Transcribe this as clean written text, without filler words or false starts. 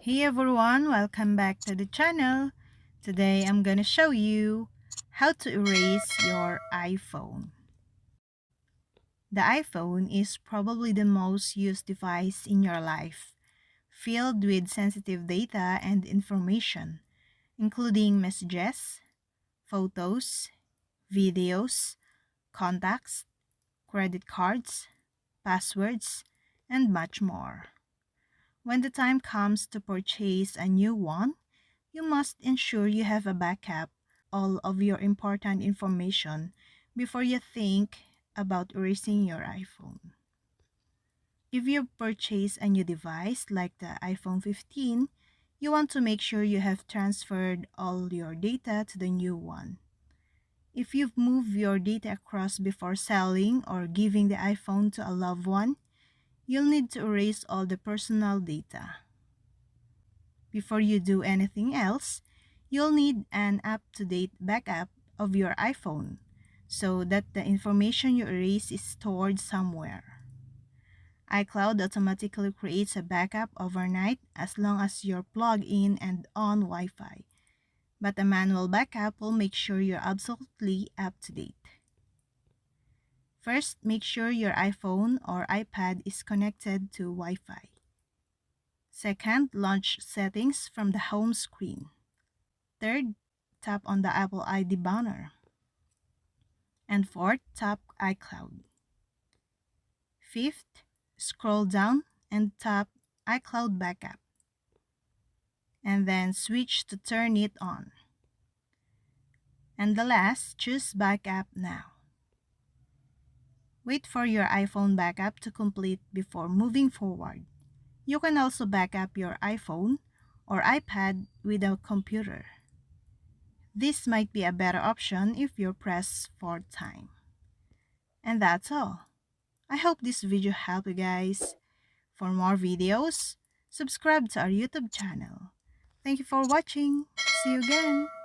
Hey everyone, welcome back to the channel. Today I'm gonna show you how to erase your iPhone. The iPhone is probably the most used device in your life, filled with sensitive data and information, including messages, photos, videos, contacts, credit cards, passwords, and much more. When the time comes to purchase a new one, you must ensure you have a backup all of your important information before you think about erasing your iPhone. If you purchase a new device like the iPhone 15, you want to make sure you have transferred all your data to the new one. If you've moved your data across before selling or giving the iPhone to a loved one, you'll need to erase all the personal data. Before you do anything else, you'll need an up-to-date backup of your iPhone so that the information you erase is stored somewhere. iCloud automatically creates a backup overnight as long as you're plugged in and on Wi-Fi, but a manual backup will make sure you're absolutely up to date. First, make sure your iPhone or iPad is connected to Wi-Fi. Second, launch Settings from the home screen. Third, tap on the Apple ID banner. And fourth, tap iCloud. Fifth, scroll down and tap iCloud Backup. And then switch to turn it on. And the last, choose Backup now. Wait for your iPhone backup to complete before moving forward. You can also back up your iPhone or iPad with a computer. This might be a better option if you're pressed for time. And that's all. I hope this video helped you guys. For more videos, subscribe to our YouTube channel. Thank you for watching. See you again.